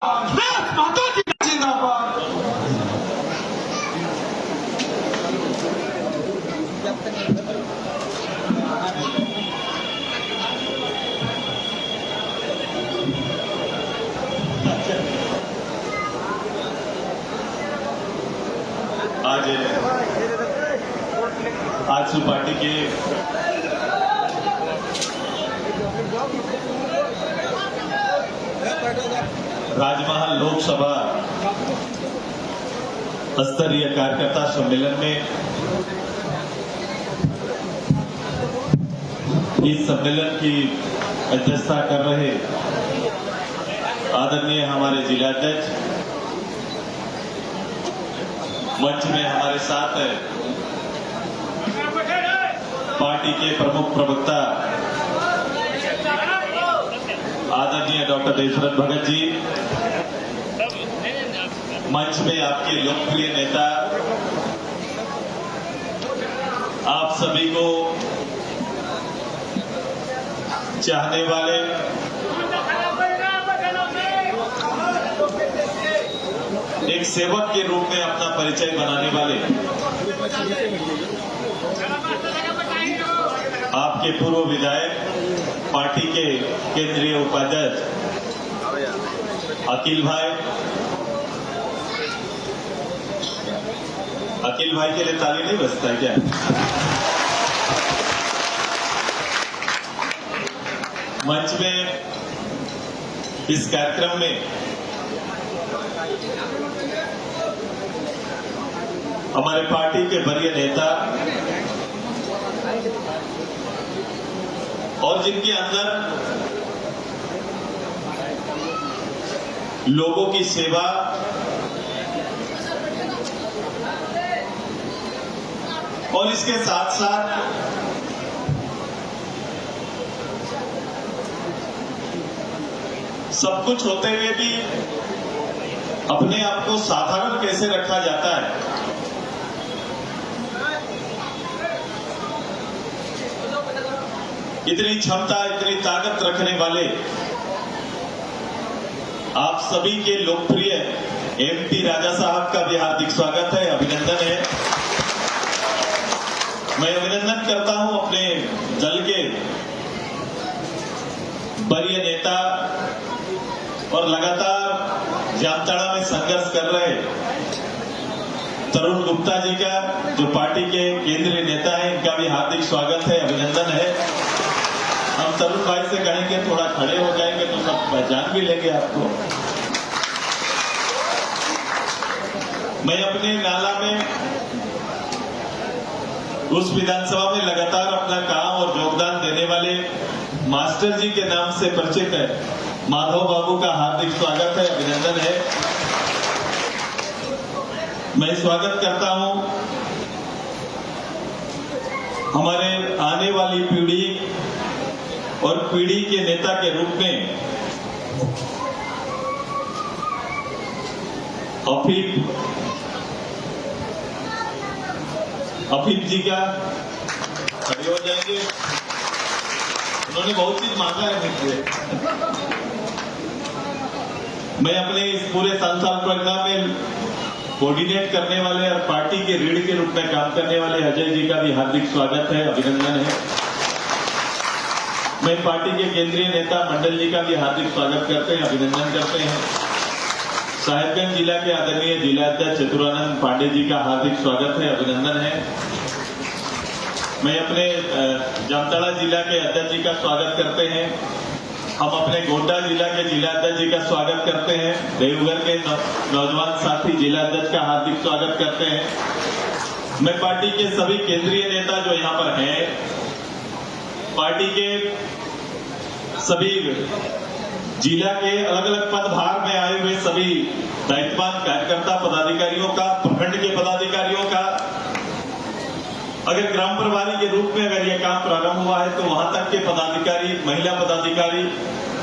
माता की जिंदाबाद। आजसू पार्टी के राजमहल लोकसभा स्तरीय कार्यकर्ता सम्मेलन में इस सम्मेलन की अध्यक्षता कर रहे आदरणीय हमारे जिलाध्यक्ष, मंच में हमारे साथ पार्टी के प्रमुख प्रवक्ता आदरणीय डॉक्टर देशरथ भगत जी, मंच में आपके लोकप्रिय नेता, आप सभी को चाहने वाले, एक सेवक के रूप में अपना परिचय बनाने वाले आपके पूर्व विधायक, पार्टी के केंद्रीय उपाध्यक्ष अखिल भाई के लिए ताली नहीं बजता है क्या? मंच में इस कार्यक्रम में हमारे पार्टी के वरीय नेता और जिनके अंदर लोगों की सेवा और इसके साथ साथ सब कुछ होते हुए भी अपने आप को साधारण कैसे रखा जाता है, इतनी क्षमता, इतनी ताकत रखने वाले आप सभी के लोकप्रिय एमपी राजा साहब का भी हार्दिक स्वागत है, अभिनंदन है। मैं अभिनंदन करता हूं अपने दल के वरीय नेता और लगातार जामताड़ा में संघर्ष कर रहे तरुण गुप्ता जी का, जो पार्टी के केंद्रीय नेता हैं, इनका भी हार्दिक स्वागत है, अभिनंदन है। हम तरुण भाई से कहेंगे थोड़ा खड़े हो जाएंगे तो सब पहचान भी लेंगे आपको। मैं अपने नाला में उस विधानसभा में लगातार अपना काम और योगदान देने वाले मास्टर जी के नाम से परिचित है माधव बाबू का हार्दिक स्वागत है, अभिनंदन है। मैं स्वागत करता हूं हमारे आने वाली पीढ़ी और पीढ़ी के नेता के रूप में अफीफ जी का, खड़े हो जाएंगे। उन्होंने बहुत चीज मांगा है मुझसे। मैं अपने इस पूरे संसार परिक्रमा में कोऑर्डिनेट करने वाले और पार्टी के रीढ़ के रूप में काम करने वाले अजय जी का भी हार्दिक स्वागत है, अभिनंदन है। मैं पार्टी के केंद्रीय नेता मंडल जी का भी हार्दिक स्वागत करते हैं, अभिनंदन करते हैं। साहिबगंज जिला के आदरणीय जिलाध्यक्ष चतुरानंद पांडे जी का हार्दिक स्वागत है, अभिनंदन है। मैं अपने जामताड़ा जिला के अध्यक्ष जी का स्वागत करते हैं। हम अपने गोड्डा जिला के जिलाध्यक्ष जी का स्वागत करते हैं। देवघर के नौजवान साथी जिलाध्यक्ष का हार्दिक स्वागत करते हैं। मैं पार्टी के सभी केंद्रीय नेता जो यहाँ पर हैं, पार्टी के सभी जिला के अलग अलग पदभार में आए हुए सभी दायित्ववान कार्यकर्ता पदाधिकारियों का, प्रखंड के पदाधिकारियों का, अगर ग्राम प्रभारी के रूप में अगर यह काम प्रारंभ हुआ है तो वहां तक के पदाधिकारी, महिला पदाधिकारी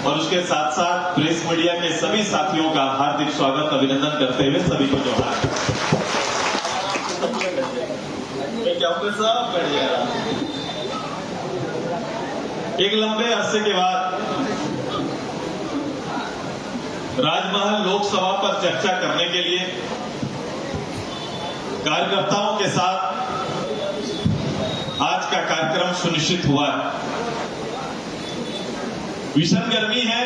और उसके साथ साथ प्रेस मीडिया के सभी साथियों का हार्दिक स्वागत, अभिनंदन करते हुए सभी को जोहार। क्या सब कर जाएगा। एक लंबे अरसे के बाद राजमहल लोकसभा पर चर्चा करने के लिए कार्यकर्ताओं के साथ आज का कार्यक्रम सुनिश्चित हुआ है। भीषण गर्मी है,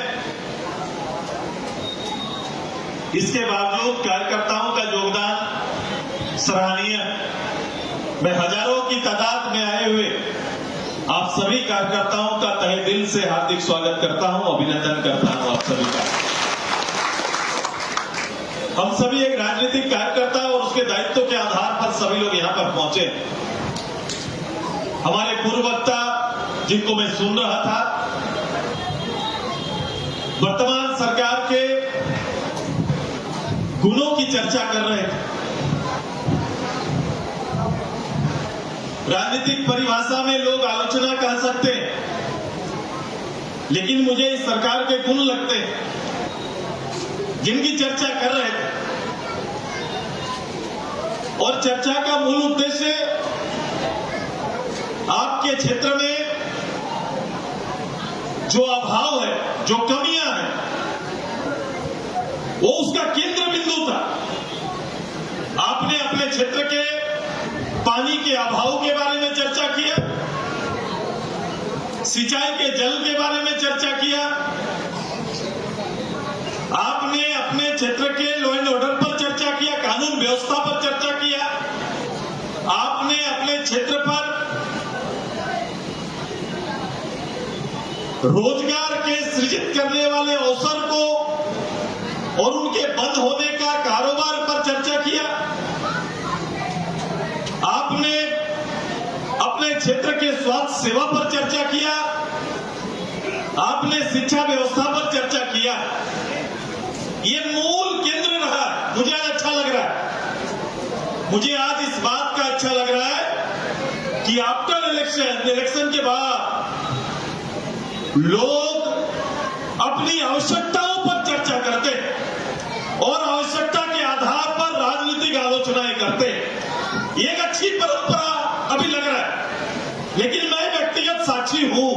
इसके बावजूद कार्यकर्ताओं का योगदान सराहनीय है। मैं हजारों की तादाद में आए हुए आप सभी कार्यकर्ताओं का तहे दिल से हार्दिक स्वागत करता हूं, अभिनंदन करता हूं आप सभी का। हम सभी एक राजनीतिक कार्यकर्ता और उसके दायित्व के आधार पर सभी लोग यहां पर पहुंचे। हमारे पूर्व वक्ता जिनको मैं सुन रहा था, वर्तमान सरकार के गुणों की चर्चा कर रहे थे। राजनीतिक परिभाषा में लोग आलोचना कह सकते हैं, लेकिन मुझे इस सरकार के गुण लगते हैं जिनकी चर्चा कर रहे थे। और चर्चा का मूल उद्देश्य आपके क्षेत्र में जो अभाव है, जो कमियां हैं, वो उसका केंद्र बिंदु था। आपने अपने क्षेत्र के पानी के अभाव के बारे में चर्चा किया, सिंचाई के जल के बारे में चर्चा किया, आपने अपने क्षेत्र के लॉ एंड ऑर्डर पर चर्चा किया, कानून व्यवस्था पर चर्चा किया, आपने अपने क्षेत्र पर रोजगार के सृजित करने वाले अवसर को और उनके बंद होने का कारोबार पर चर्चा किया, आपने अपने क्षेत्र के स्वास्थ्य सेवा पर चर्चा किया, आपने शिक्षा व्यवस्था पर चर्चा किया। ये मूल केंद्र रहा। मुझे आज अच्छा लग रहा है, मुझे आज इस बात का अच्छा लग रहा है कि आफ्टर इलेक्शन के बाद लोग अपनी आवश्यकताओं पर चर्चा करते और आवश्यकता के आधार पर राजनीतिक आलोचनाएं करते। एक अच्छी परंपरा अभी लग रहा है, लेकिन मैं व्यक्तिगत साक्षी हूं।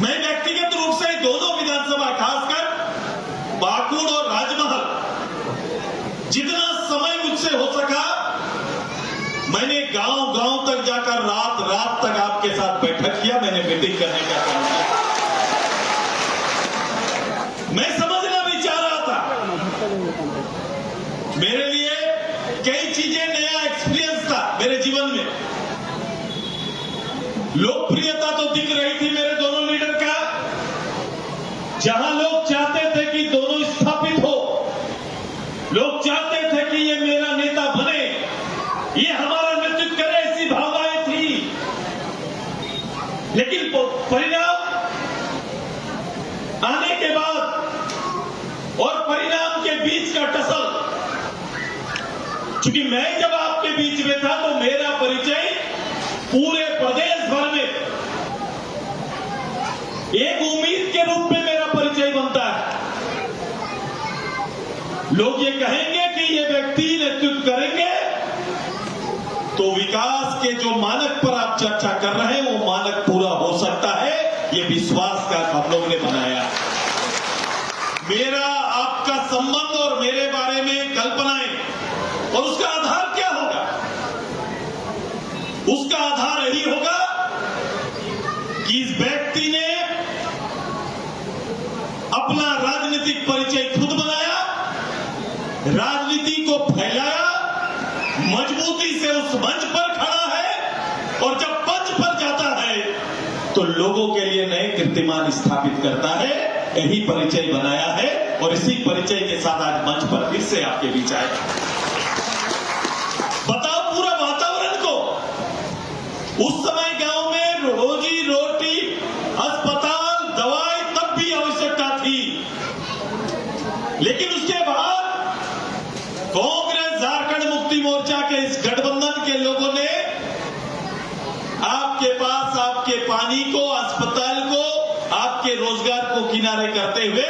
मैं व्यक्तिगत रूप से दोनों विधानसभा, खासकर पाकुड़ और राजमहल, जितना समय मुझसे हो सका मैंने गांव-गांव तक जाकर रात तक आपके साथ बैठक किया, मैंने मीटिंग करने का काम किया। मैं समझना भी चाह रहा था। मेरे लिए कई चीजें नया एक्सपीरियंस था मेरे जीवन में। लोकप्रियता तो दिख रही थी मेरे दोनों लीडर का। जहां लोग चाहते थे कि दोनों स्थापित हो, लोग चाहते थे कि ये मेरा नेता बने, ये हमारा नेतृत्व करे, ऐसी भावनाएं थी। लेकिन परिणाम आने के बाद और परिणाम के बीच का टसल, क्योंकि मैं जब आपके बीच में था तो मेरा परिचय पूरे प्रदेश भर में एक उम्मीद के रूप में मेरा परिचय बनता है। लोग ये कहेंगे कि ये व्यक्ति नेतृत्व करेंगे, तो विकास के जो मानक पर आप चर्चा कर रहे हैं वो मानक पूरा हो सकता है। ये विश्वास का हम लोग ने बनाया। मेरा आपका संबंध और मेरे बारे में कल्पनाएं, और उसका आधार क्या होगा? उसका आधार यही होगा कि इस व्यक्ति ने अपना राजनीतिक परिचय खुद बनाया, राजनीति को फैलाया, मजबूती से उस मंच पर खड़ा है, और जब मंच पर जाता है तो लोगों के लिए नए कीर्तिमान स्थापित करता है। यही परिचय बनाया है और इसी परिचय के साथ आज मंच पर फिर से आपके बीच आए। बताओ पूरा वातावरण को। उस समय गांव में रोजी रोटी, अस्पताल, दवाई तब भी आवश्यकता थी, लेकिन उसके बाद कांग्रेस, झारखंड मुक्ति मोर्चा के इस गठबंधन के लोगों ने आपके पास आपके पानी को, अस्पताल को, आपके रोजगार को किनारे करते हुए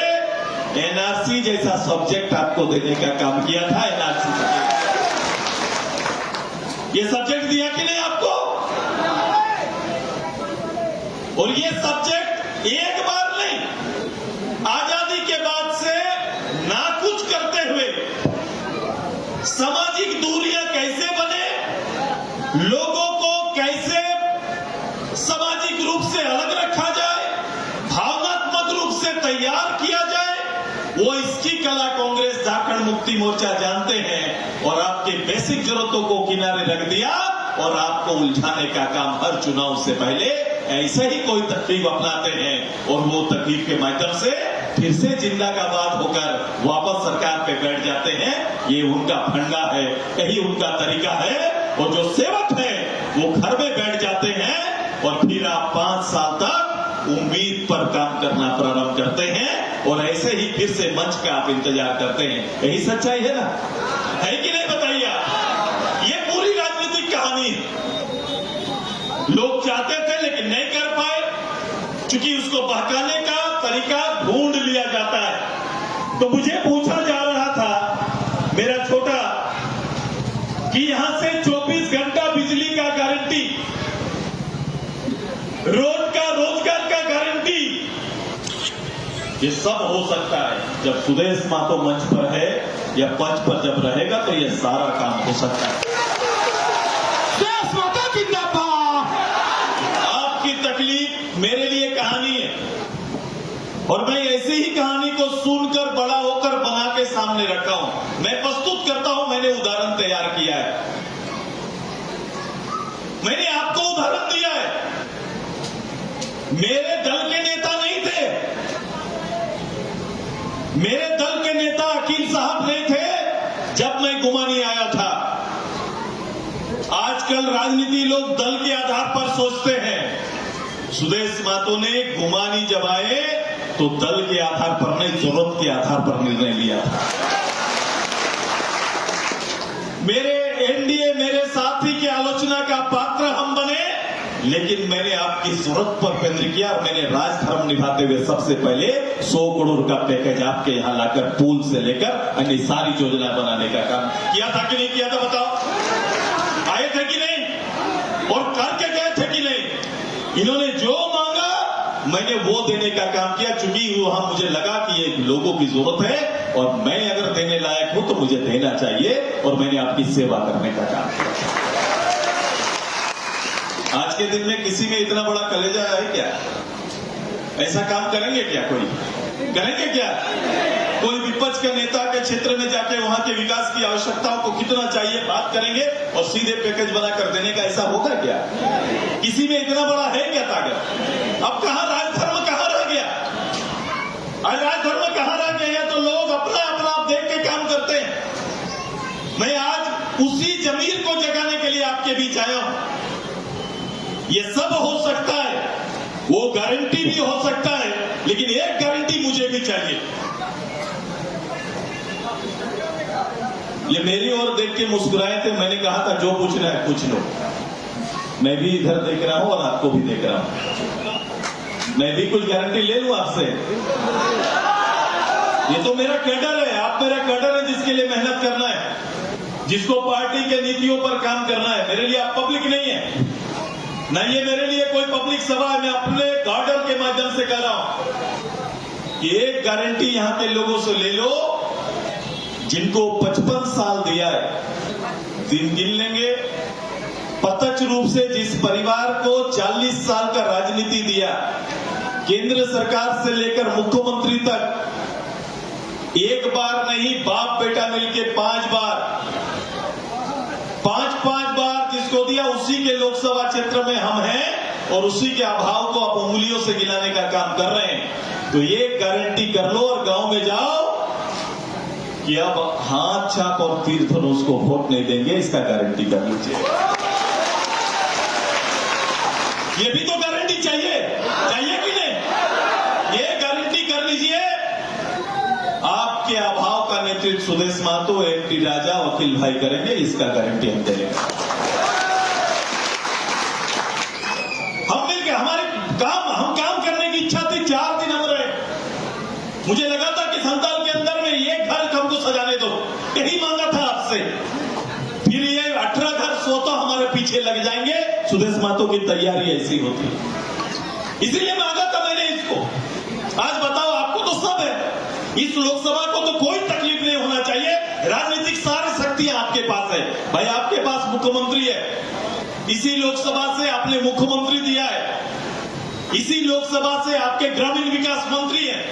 एनआरसी जैसा सब्जेक्ट आपको देने का काम किया था। एनआरसी ये सब्जेक्ट दिया कि नहीं आपको? और ये सब्जेक्ट एक बार नहीं, आजादी के बाद से लोगों को कैसे सामाजिक रूप से अलग रखा जाए, भावनात्मक रूप से तैयार किया जाए, वो इसकी कला कांग्रेस झारखंड मुक्ति मोर्चा जानते हैं और आपके बेसिक जरूरतों को किनारे रख दिया और आपको उलझाने का काम हर चुनाव से पहले ऐसे ही कोई तरकीब अपनाते हैं और वो तरकीब के माध्यम से फिर से जिंदाबाद होकर वापस सरकार पे बैठ जाते हैं। ये उनका फंडा है, यही उनका तरीका है। और जो सेवक है वो घर में बैठ जाते हैं और फिर आप 5 साल तक उम्मीद पर काम करना प्रारंभ करते हैं और ऐसे ही फिर से मंच का आप इंतजार करते हैं। यही सच्चाई है ना, है कि नहीं बताइए? ये पूरी राजनीतिक कहानी है। लोग चाहते थे लेकिन नहीं कर पाए, क्योंकि उसको बहकाने का तरीका ढूंढ लिया जाता है। तो मुझे पूछा जा रहा था मेरा छोटा कि यहां से 24 घंटा बिजली का गारंटी, रोजगार का गारंटी, ये सब हो सकता है जब सुदेश महतो मंच पर है या पंच पर जब रहेगा तो ये सारा काम हो सकता है। सुदेश महतो जिंदाबाद। आपकी तकलीफ मेरे लिए कहानी है और मैं ऐसी ही कहानी को सुनकर बड़ा होकर बना के सामने रखा हूं। मैं प्रस्तुत करता हूं, मैंने उदाहरण तैयार किया है, मैंने आपको उदाहरण दिया है। मेरे दल के नेता नहीं थे, मेरे दल के नेता अकील साहब नहीं थे जब मैं गुमानी आया था। आजकल राजनीति लोग दल के आधार पर सोचते हैं। सुदेश महतो ने गुमानी जब आए तो दल के आधार पर नहीं, जरूरत के आधार पर निर्णय लिया था। मेरे एनडीए, मेरे साथी की आलोचना का पात्र हम बने, लेकिन मैंने आपकी जरूरत पर केंद्र किया और मैंने राजधर्म निभाते हुए सबसे पहले 100 करोड़ का पैकेज आपके यहां लाकर पूल से लेकर अन्य सारी योजना बनाने का काम किया था कि नहीं किया था? बताओ, आए थे कि नहीं और करके गए थे कि नहीं? इन्होंने जो मांगा मैंने वो देने का काम किया, चूंकि वहां मुझे लगा कि ये लोगों की जरूरत है और मैं अगर देने लायक हूं तो मुझे देना चाहिए और मैंने आपकी सेवा करने का काम किया। आज के दिन में किसी में इतना बड़ा कलेजा है क्या? ऐसा काम करेंगे क्या? कोई करेंगे क्या? कोई विपक्ष के नेता के क्षेत्र में जाके वहां के विकास की आवश्यकताओं को कितना चाहिए बात करेंगे और सीधे पैकेज बनाकर देने का ऐसा होगा क्या? किसी में इतना बड़ा है क्या ताकत? अब कहां राजधर्म कहां रह गया? आज राजधर्म कहां रह गया? तो लोग अपना अपना आप देख के काम करते हैं। मैं आज उसी जमीर को जगाने के लिए आपके बीच आया हूं। ये सब हो सकता है, वो गारंटी भी हो सकता है, लेकिन एक गारंटी मुझे भी चाहिए। ये मेरी ओर देख के मुस्कुराए थे, मैंने कहा था जो पूछना है पूछ लो। मैं भी इधर देख रहा हूं और आपको भी देख रहा हूं। मैं भी कुछ गारंटी ले लूं आपसे। ये तो मेरा कैडर है, आप मेरा कैडर है जिसके लिए मेहनत करना है, जिसको पार्टी के नीतियों पर काम करना है। मेरे लिए आप पब्लिक नहीं है, न ये मेरे लिए कोई पब्लिक सभा है। मैं अपने गार्डर के माध्यम से कह रहा हूं कि एक गारंटी यहां के लोगों से ले लो जिनको 55 साल दिया है, दिन गिन लेंगे। प्रत्यक्ष रूप से जिस परिवार को 40 साल का राजनीति दिया, केंद्र सरकार से लेकर मुख्यमंत्री तक, एक बार नहीं बाप बेटा मिलके 5 बार, 5 बार जिसको दिया उसी के लोकसभा क्षेत्र में हम हैं और उसी के अभाव को आप उंगलियों से गिनाने का काम कर रहे हैं। तो ये गारंटी कर लो और गांव में जाओ कि अब हाथ छाप और तीर धनुष को वोट नहीं देंगे, इसका गारंटी कर लीजिए। ये भी तो गारंटी चाहिए कि नहीं? ये गारंटी कर लीजिए। आपके अभाव का नेतृत्व सुदेश महतो, एमटी राजा, वकील भाई करेंगे, इसका गारंटी हम देंगे। हम मिलकर हम काम करने की इच्छा थी। 4 दिन हम रहे, मुझे लगा था कि संताल के अंदर में ये घर हमको सजाने दो, यही मांगा था आपसे। फिर ये 18 घर स्वतः हमारे पीछे लग जाएंगे। सुदेश महतो की तैयारी ऐसी होती है, इसीलिए मांगा था मैंने इसको। आज बताओ, आपको तो सब है, इस लोकसभा को तो कोई तकलीफ नहीं होना चाहिए। राजनीतिक सारी शक्तियां आपके पास है भाई, आपके पास मुख्यमंत्री है, इसी लोकसभा से आपने मुख्यमंत्री दिया है, इसी लोकसभा से आपके ग्रामीण विकास मंत्री हैं,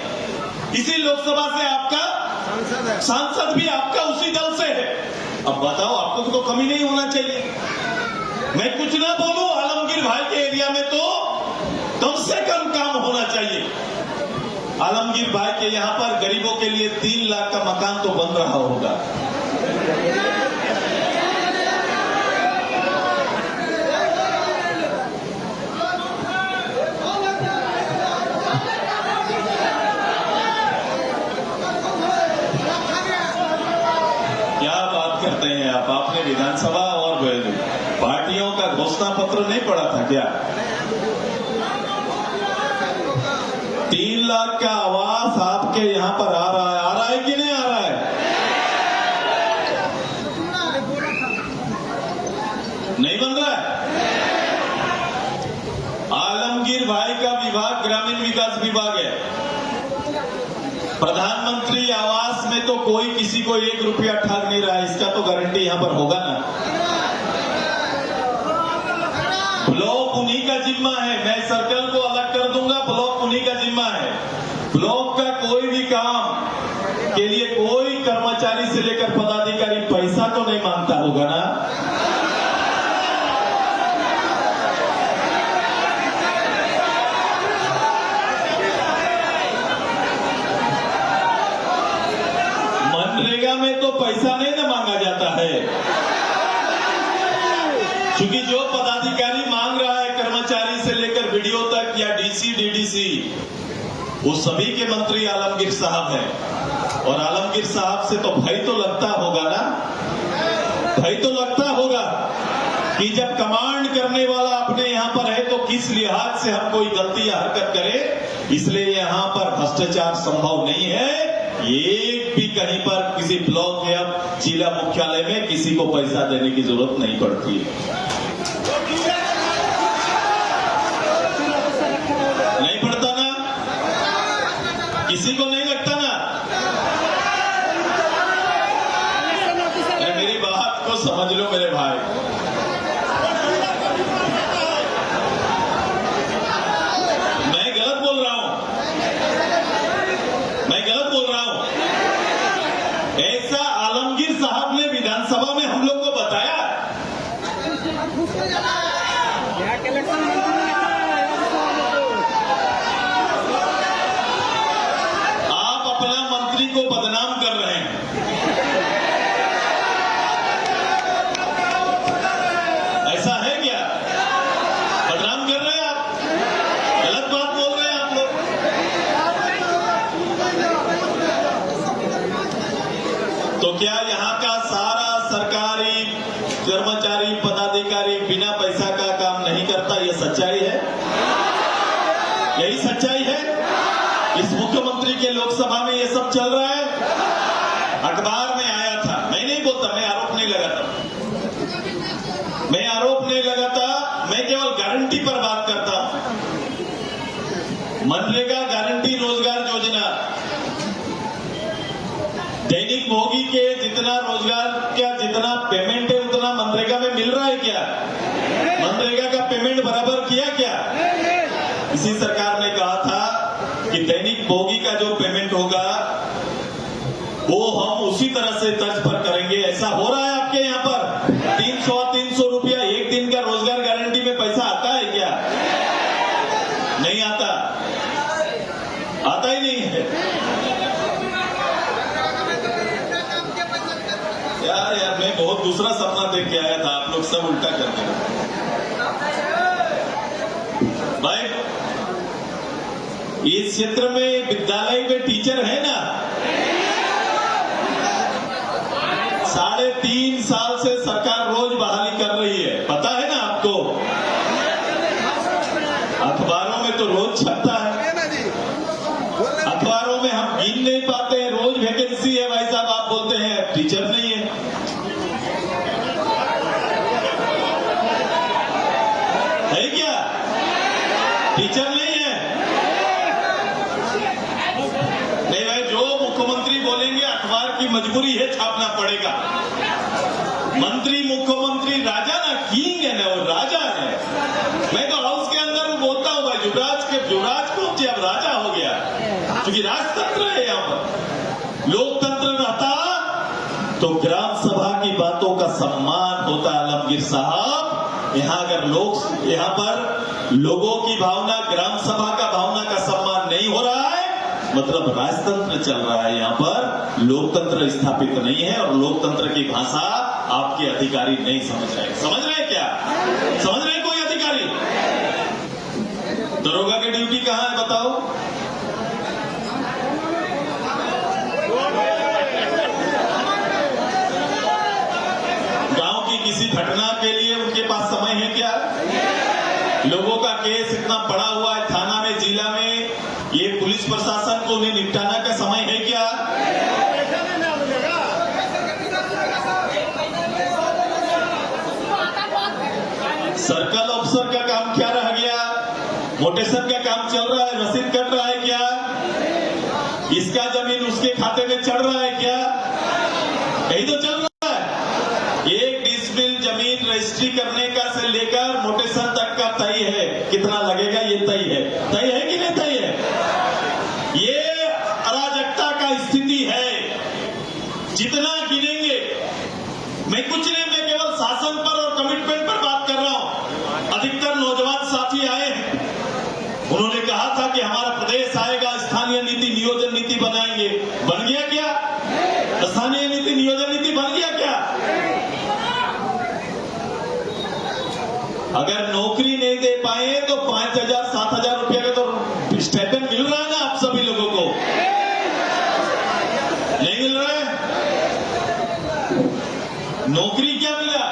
इसी लोकसभा से आपका सांसद भी आपका उसी दल से है। अब बताओ, आपको तो कमी नहीं होना चाहिए। मैं कुछ ना बोलूं, आलमगीर भाई के एरिया में तो कम से कम काम होना चाहिए। आलमगीर भाई के यहां पर गरीबों के लिए 3 लाख का मकान तो बन रहा होगा। क्या बात करते हैं आप? आपने विधानसभा और पार्टियों का घोषणा पत्र नहीं पढ़ा था क्या? 3 लाख का आवास आपके यहां पर आ रहा है कि नहीं आ रहा है? नहीं बन रहा है। आलमगीर भाई का विभाग ग्रामीण विकास विभाग है। प्रधानमंत्री आवास में तो कोई किसी को 1 रुपया ठग नहीं रहा है, इसका तो गारंटी यहां पर होगा ना। ब्लॉक उन्हीं का जिम्मा है, मैं सर्कल को अलग कर दूंगा, ब्लॉक उन्हीं का जिम्मा है। ब्लॉक का कोई भी काम के लिए कोई कर्मचारी से लेकर पदाधिकारी पैसा तो नहीं मांगता होगा ना। मनरेगा में तो पैसा नहीं ना मांगा जाता है, क्योंकि जो पदाधिकारी मांग रहा है कर्मचारी से लेकर वीडियो तक या डीसी डीडीसी, वो सभी के मंत्री आलमगीर साहब हैं। और आलमगीर साहब से तो भय तो लगता होगा ना, भय तो लगता होगा कि जब कमांड करने वाला अपने यहां पर है तो किस लिहाज से हम कोई गलती या हरकत करें। इसलिए यहां पर भ्रष्टाचार संभव नहीं है। एक भी कहीं पर किसी ब्लॉक या जिला मुख्यालय में किसी को पैसा देने की जरूरत नहीं पड़ती है। नहीं पड़ता ना, किसी को नहीं लगता ना। अरे मेरी बात को समझ लो मेरे भाई, मैं गलत बोल रहा हूं, मैं गलत बोल रहा हूं। ऐसा आलमगीर साहब ने विधानसभा में हम लोग को बताया। आप अपना मंत्री को बदनाम कर रहे हैं। ऐसा है क्या? बदनाम कर रहे हैं आप, गलत बात बोल रहे हैं आप लोग। तो क्या यहां का सारा सरकारी कर्मचारी पदाधिकारी बिना पैसा का काम नहीं करता? यह सच्चाई है, यही सच्चाई है। इस मुख्यमंत्री के लोकसभा में यह सब चल रहा है। अखबार में आया था, मैं नहीं बोलता, मैं आरोप नहीं लगाता, मैं आरोप नहीं लगाता, मैं केवल गारंटी पर बात करता हूं। मनरेगा गारंटी रोजगार योजना, दैनिक भोगी के जितना रोजगार का जितना पेमेंट है उतना मनरेगा में मिल रहा है क्या? मनरेगा का पेमेंट बराबर किया क्या? इसी सरकार ने कहा था कि दैनिक भोगी का जो पेमेंट होगा वो हम उसी तरह से तर्ज पर करेंगे। ऐसा हो रहा है आपके यहां पर? 300 रुपया एक दिन का रोजगार गारंटी में पैसा आता है क्या? नहीं आता, आता ही नहीं है। यार मैं बहुत दूसरा सपना देख के आया था, आप लोग सब उल्टा करते हैं भाई। इस क्षेत्र में विद्यालय में टीचर है ना, 3.5 साल से सरकार रोज बहाली कर रही है, पता है ना आपको? अखबारों में तो रोज छपता है, अखबारों में हम गिन नहीं पाते हैं। रोज वैकेंसी है भाई साहब, आप बोलते हैं टीचर नहीं है। है क्या? टीचर नहीं है? नहीं भाई, जो मुख्यमंत्री बोलेंगे अखबार की मजबूरी है, छापना पड़ेगा। मंत्री मुख्यमंत्री राजा ना, किंग है ना, वो राजा है। मैं तो हाउस के अंदर बोलता हूँ भाई, युवराज को अब राजा हो गया, क्योंकि राजतंत्र है यहाँ पर। लोकतंत्र रहता तो ग्राम सभा की बातों का सम्मान होता। आलमगीर साहब, यहाँ अगर यहाँ पर लोगों की भावना, ग्राम सभा का भावना का सम्मान नहीं हो रहा है, मतलब राजतंत्र चल रहा है यहाँ पर, लोकतंत्र स्थापित नहीं है। और लोकतंत्र की भाषा आपके अधिकारी नहीं समझ रहे क्या? समझ रहे कोई अधिकारी? दरोगा की ड्यूटी कहां है बताओ? गांव की किसी घटना के लिए उनके पास समय है क्या? लोगों का केस इतना पड़ा हुआ है थाना में, जिला में, ये पुलिस प्रशासन को उन्हें निपटाने का समय है क्या? सर्कल ऑफिसर का काम क्या रह गया? मोटेशन का काम चल रहा है, रसीद कट रहा है क्या? इसका जमीन उसके खाते में चढ़ रहा है क्या? यही तो चल रहा है। एक डिसमिल जमीन रजिस्ट्री करने का से लेकर मोटेशन तक का तय है, कितना लगेगा ये तय है कि नहीं तय है? ये अराजकता का स्थिति है। जितना गिनेंगे, मैं कुछ नहीं, मैं केवल शासन पर और कमिटमेंट पर बात कर रहा हूं। अधिकतर नौजवान साथी आए हैं, उन्होंने कहा था कि हमारा प्रदेश आएगा, स्थानीय नीति नियोजन नीति बनाएंगे। बन गया क्या? स्थानीय नीति नियोजन नीति बन गया क्या? अगर नौकरी नहीं दे पाए तो 5,000 7,000 रुपया का तो स्टाइपेंड मिल रहा है ना आप सभी लोगों को? नहीं मिल रहा है? नौकरी क्या मिला?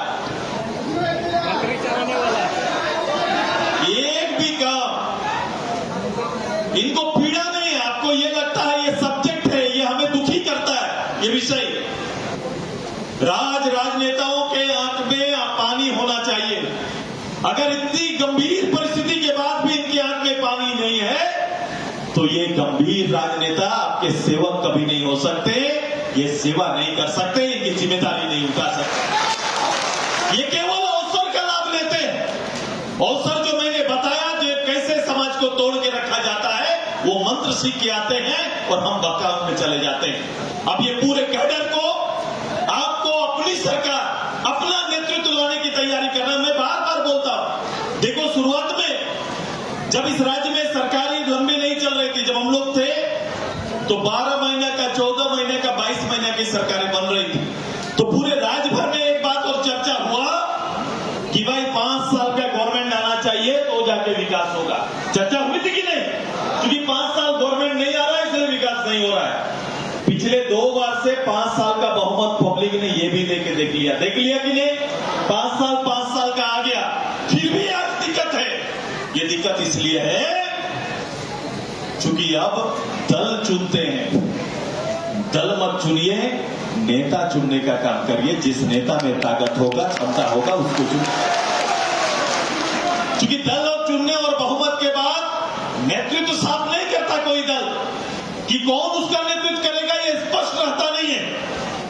एक भी काम। इनको पीड़ा नहीं है, आपको ये लगता है ये सब्जेक्ट है, ये हमें दुखी करता है ये विषय। राजनेताओं के आंख में पानी होना चाहिए। अगर इतनी गंभीर परिस्थिति के बाद भी इनकी आंख में पानी नहीं है, तो ये गंभीर राजनेता आपके सेवक कभी नहीं हो सकते, ये सेवा नहीं कर सकते, इनकी जिम्मेदारी नहीं उठा सकते। ये केवल अवसर का लाभ लेते हैं। अवसर जो मैंने बताया, जो कैसे समाज को तोड़ के रखा जाता है, वो मंत्र सीख के आते हैं और हम बकाम में चले जाते हैं। अब ये पूरे कैडर को, आपको अपनी सरकार, अपना नेतृत्व लाने की तैयारी करना। मैं बार बार बोलता हूं, देखो शुरुआत में जब इस राज्य में सरकारी लंबी नहीं चल रही थी, जब हम लोग थे, तो 12 महीने का, 14 महीने का, 22 महीने की सरकारें बन रही थी। तो पूरे राज्य भर में एक बात और चर्चा हुआ कि भाई 5 साल का गवर्नमेंट आना चाहिए तो जाके विकास होगा। चर्चा हुई थी कि नहीं? क्योंकि 5 साल गवर्नमेंट नहीं आ रहा है, इसलिए विकास नहीं हो रहा है। पिछले 2 बार से 5 साल का बहुमत पब्लिक ने ये भी देख लिया कि नहीं? 5 साल का आ गया, फिर भी आज दिक्कत है। ये दिक्कत इसलिए है क्योंकि अब दल चुनते हैं। दल मत चुनिए, नेता चुनने का काम करिए। जिस नेता में ताकत होगा, क्षमता होगा, उसको चुनिए। क्योंकि दल और चुनने और बहुमत के बाद नेतृत्व साफ नहीं करता कोई दल कि कौन उसका नेतृत्व करेगा, ये स्पष्ट रहता नहीं है।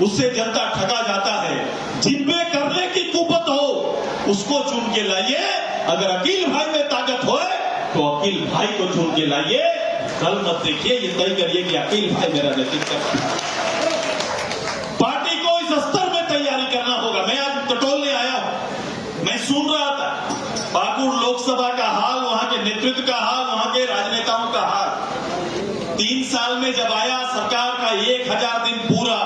उससे जनता ठगा जाता है। जिनमें करने की कुवत हो उसको चुन के लाइए। अगर अकील भाई में ताकत हो तो अकील भाई को चुन के लाइए। कल मत देखिए, ये तय करिए कि अकील भाई मेरा नेतृत्व करेगा। पार्टी को इस स्तर में तैयारी करना होगा। मैं आज टटोलने आया हूं, मैं सुन रहा था पाकुड़ लोकसभा का हाल, वहां के नेतृत्व का हाल, वहां के राजनेताओं का हाल। 3 साल में जब आया, सरकार का 1000 दिन पूरा,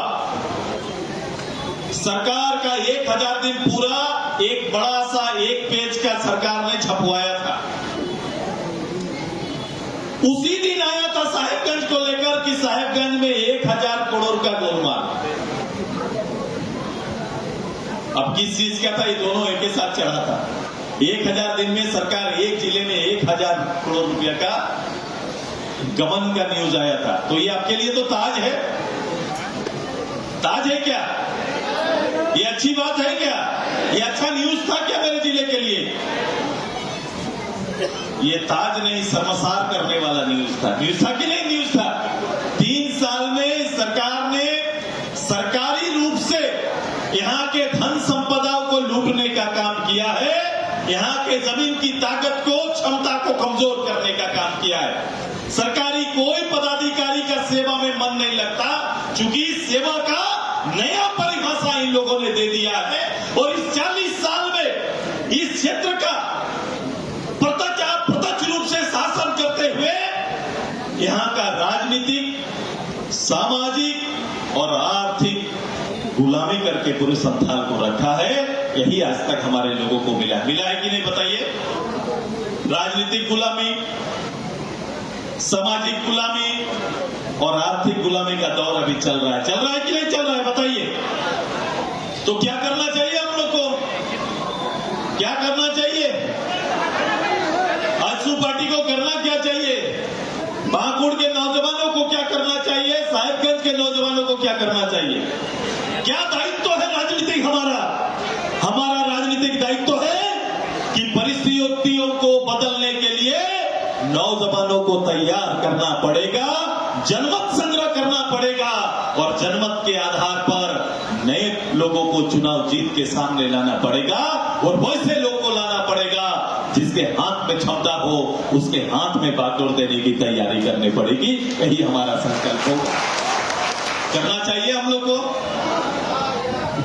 सरकार का 1000 दिन पूरा, एक बड़ा सा 1 पेज का सरकार ने छपवाया था। उसी दिन आया था साहेबगंज को लेकर कि साहेबगंज में 1000 करोड़ का गोलमाल। अब किस चीज का था? ये दोनों एक साथ चढ़ा था। 1000 दिन में सरकार एक जिले में 1000 करोड़ रुपया का गबन का न्यूज आया था। तो ये आपके लिए तो ताज है। ताज है क्या? ये अच्छी बात है क्या? ये अच्छा न्यूज था क्या मेरे जिले के लिए? ये ताज नहीं, शर्मसार करने वाला न्यूज था। न्यूज था कि नहीं? न्यूज था। 3 साल में सरकार ने सरकारी रूप से यहाँ के धन संपदा को लूटने का काम किया है, यहाँ के जमीन की ताकत को, क्षमता को कमजोर करने का काम किया है। सरकारी कोई पदाधिकारी का सेवा में मन नहीं लगता, क्योंकि सेवा का नया परिभाषा इन लोगों ने दे दिया है। और इस 40 साल में इस क्षेत्र का प्रत्यक्ष रूप से शासन करते हुए यहाँ का राजनीतिक, सामाजिक और आर्थिक गुलामी करके पूरे संथाल को रखा है। यही आज तक हमारे लोगों को मिला है कि नहीं बताइए? राजनीतिक गुलामी, सामाजिक गुलामी और आर्थिक गुलामी का दौर अभी चल रहा है कि नहीं चल रहा है बताइए? तो क्या करना चाहिए हम लोग को? क्या करना चाहिए? आजसू पार्टी को करना क्या चाहिए? बांकुड़ के नौजवानों को क्या करना चाहिए? साहिबगंज के नौजवानों को क्या करना चाहिए? क्या दायित्व है राजनीतिक हमारा? हमारा राजनीतिक दायित्व है कि परिस्थितियों को बदलने के लिए नौजवानों को तैयार करना पड़ेगा, जनमत संग्रह करना पड़ेगा और जनमत के आधार पर नए लोगों को चुनाव जीत के सामने लाना पड़ेगा और वैसे लोग को लाना पड़ेगा जिसके हाथ में क्षमता हो, उसके हाथ में बागडोर देने की तैयारी करनी पड़ेगी। यही हमारा संकल्प होगा। करना चाहिए हम लोग को,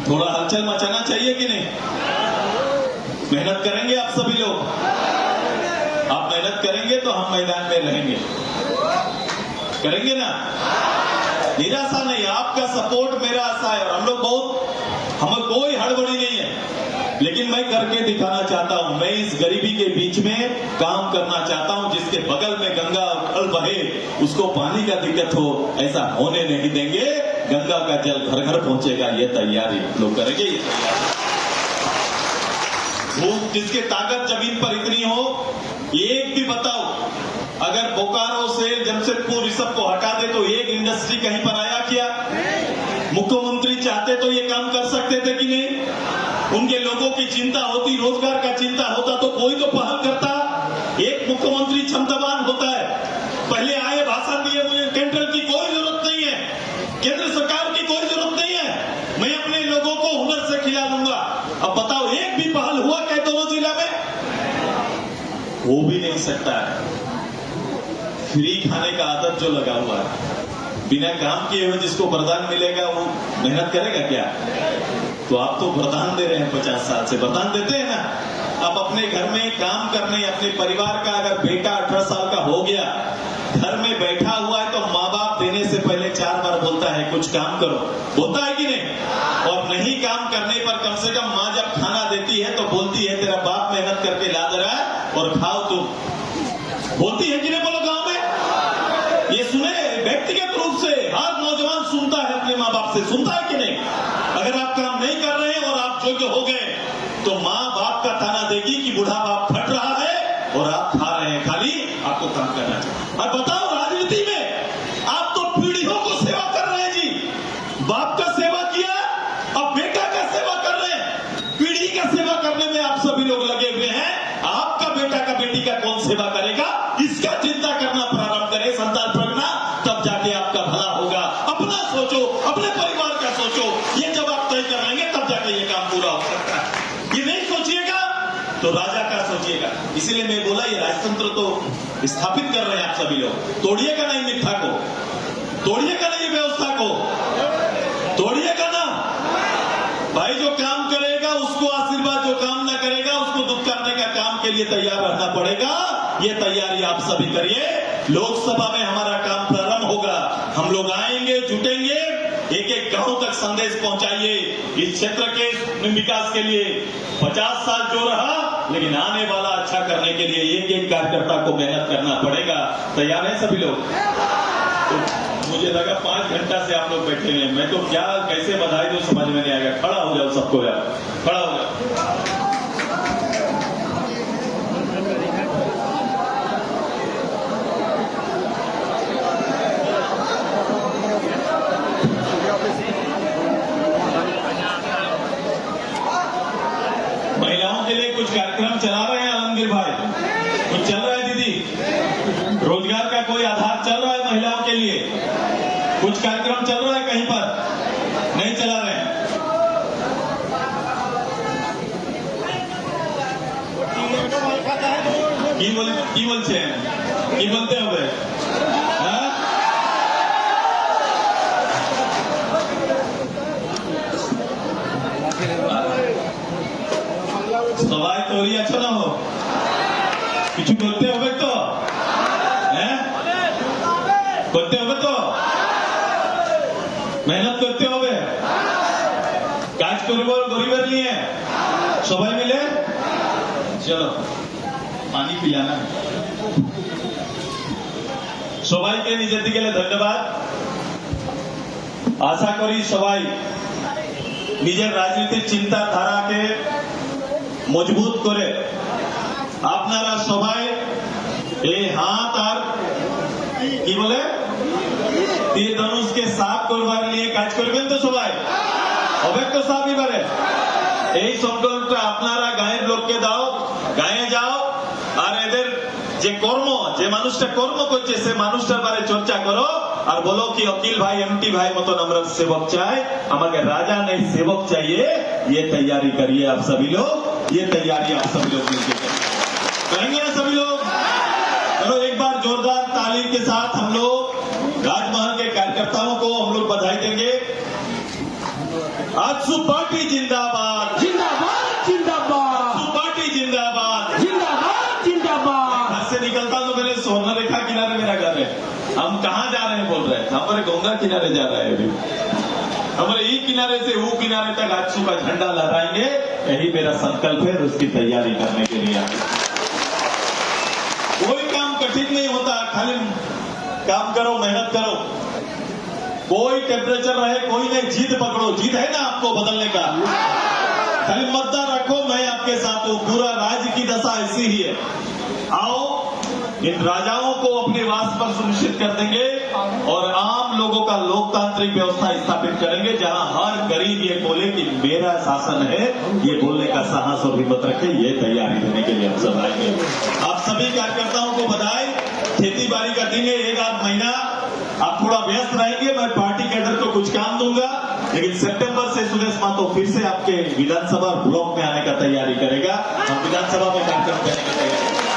थोड़ा हलचल मचाना चाहिए कि नहीं? मेहनत करेंगे आप सभी लोग? आप मेहनत करेंगे तो हम मैदान में रहेंगे, करेंगे ना? निराशा नहीं, आपका सपोर्ट मेरा आशा है। और हम लोग हमें कोई हड़बड़ी नहीं है, लेकिन मैं करके दिखाना चाहता हूं। मैं इस गरीबी के बीच में काम करना चाहता हूं। जिसके बगल में गंगा फल बहे उसको पानी का दिक्कत हो, ऐसा होने नहीं देंगे। गंगा का जल घर घर पहुंचेगा, ये तैयारी लोग करेंगे। ये तैयारी जिसके ताकत जमीन पर इतनी हो, एक भी बताओ, अगर बोकारो से जमशेदपुर इस सब को हटा दे तो एक इंडस्ट्री कहीं पर आया क्या? मुख्यमंत्री चाहते तो ये काम कर सकते थे कि नहीं? उनके लोगों की चिंता होती, रोजगार का चिंता होता तो कोई तो पहल करता। एक मुख्यमंत्री क्षमतावान होता है, पहले आए भाषण दिए, मुझे केंद्र की कोई जरूरत नहीं है, केंद्र सरकार की कोई जरूरत नहीं है, मैं अपने लोगों को हुनर से खिला दूंगा। अब बताओ, एक भी पहल हुआ क्या दोनों जिला में? हो भी नहीं सकता है। फ्री खाने का आदत जो लगा हुआ है, बिना काम किए हुए जिसको वरदान मिलेगा वो मेहनत करेगा क्या? तो आप तो वरदान दे रहे हैं, 50 साल से वरदान देते हैं ना। अब अपने घर में काम करने, अपने परिवार का अगर बेटा 18 साल का हो गया, घर में बैठा हुआ है, तो माँ बाप देने से पहले 4 बार बोलता है कुछ काम करो, होता है कि नहीं? और नहीं काम करने पर कम से कम माँ जब खाना देती है तो बोलती है तेरा बाप मेहनत करके ला दे रहा है और खाओ तुम, बोलती है कि नहीं? बोलो गांव में ये सुने व्यक्तिगत रूप से हर नौजवान सुनता है अपने माँ बाप से, सुनता है कि नहीं? अगर आप काम नहीं कर रहे हैं और आप योग्य हो गए तो माँ बाप का ताना देगी कि बूढ़ा बाप फट रहा है और आप खा रहे हैं, खाली आपको काम करना चाहिए। और बताओ, राजनीति में आप तो पीढ़ियों को सेवा कर रहे हैं जी। बाप का सेवा किया, अब बेटा का सेवा कर रहे हैं। पीढ़ी का सेवा करने में आप सभी लोग लगे हुए हैं। आपका बेटा का, बेटी का कौन सेवा करेगा, इसका चिंता करना प्रारंभ करें संतान प्रज्ञा, तब जाके आपका भला होगा। अपना सोचो, अपने परिवार का सोचो। ये जब आप तय कर लेंगे तब जाके ये काम पूरा हो सकता है। ये नहीं सोचिएगा तो राजा का सोचिएगा। इसलिए मैं बोला, ये राजतंत्र तो स्थापित कर रहे हैं आप सभी लोग। तोड़िएगा नहीं मिथ्या को, तोड़िएगा नहीं व्यवस्था को, तोड़िएगा ना भाई। जो काम करेगा उसको आशीर्वाद, जो काम ना करेगा उसको दुत्कारने का काम के लिए तैयार रहना पड़ेगा। ये तैयारी आप सभी करिए। लोकसभा में हमारा काम प्रारंभ होगा, हम लोग आएंगे, जुटेंगे, एक एक गांव तक संदेश पहुंचाइए। इस क्षेत्र के विकास के लिए 50 साल जो रहा, लेकिन आने वाला अच्छा करने के लिए एक एक कार्यकर्ता को मेहनत करना पड़ेगा। तैयार है सभी लोग? तो मुझे लगा 5 घंटा से आप लोग बैठे हैं, मैं तो क्या कैसे बधाई दूं समझ में नहीं आएगा। खड़ा हो जाओ सबको यार, खड़ा हो जाओ। महिलाओं के लिए कुछ कार्यक्रम चला रहे हैं आलमगीर भाई, कुछ चल रहा है दीदी? रोजगार का कोई आधार चल रहा है महिलाओं के लिए? कुछ कार्यक्रम चल रहा है कहीं पर? नहीं चला रहे हैं। কি বলছেন কি বলতে হবে হ্যাঁ সবাই তৈরি আছো না হো কিছু করতে হবে তো হ্যাঁ করতে হবে তো মেহনত করতে হবে কাজ করবো গরিবের নিয়ে সবাই মিলে চলো পানি পিলানা সবাইকে নিজের দিকে ধন্যবাদ আশা করি সবাই নিজের রাজনীতির চিন্তাধারাকে মজবুত করে আপনারা সবাই এই হাত আর কি বলে তীর ধনুষকে সাফ করবার নিয়ে কাজ করবেন তো সবাই হবে তো সাফ এবারে এই সংকল্পটা আপনারা গায়ের লোককে দাও গায়ে যাও আর এদের যে কর্ম যে মানুষটা কর্ম করছে সে মানুষটার বারে চর্চা করো আর বলো কি অকিল ভাই এমটি ভাই মতন আমরা সেবক চাই আমাকে राजा नहीं सेवक चाहिए ये तैयारी करिए आप सभी लोग ये तैयारी आप सभी लोग मिलकर करेंगे ना सभी लोग चलो एक बार जोरदार ताली के साथ हम लोग राजमहल के कार्यकर्ताओं को हम लोग बधाई देंगे आजसू पार्टी जिंदाबाद जिंदाबाद जिंदाबाद आजसू पार्टी जिंदाबाद जिंदाबाद जिंदाबाद घर से निकलता तो मेरे स्वर्ण रेखा किनारे मेरा घर है हम कहाँ जा रहे हैं बोल रहे हैं हमारे गंगा किनारे जा रहे हैं अभी हमारे ई किनारे से वो किनारे तक आजसू का झंडा लहराएंगे यही मेरा संकल्प है और उसकी तैयारी करने के लिए कोई काम कठिन नहीं होता खाली काम करो मेहनत करो कोई टेम्परेचर रहे कोई नहीं जीत पकड़ो जीत है ना आपको बदलने का खाली मतदान रखो मैं आपके साथ हूं पूरा राज्य की दशा ऐसी ही है आओ इन राजाओं को अपने वास पर सुनिश्चित कर देंगे और आम लोगों का लोकतांत्रिक व्यवस्था स्थापित करेंगे जहां हर गरीब ये बोले कि मेरा शासन है ये बोलने का साहस और हिम्मत रखे ये तैयारी देने के लिए हम सब आएंगे आप सभी कार्यकर्ताओं को बधाई खेती बाड़ी का दिन है एक आध महीना आप थोड़ा व्यस्त रहेंगे मैं पार्टी कैडर को कुछ काम दूंगा लेकिन सितंबर से सुरेश मातो फिर से आपके विधानसभा ब्लॉक में आने का तैयारी करेगा हम विधानसभा में कार्यक्रम करने की तैयारी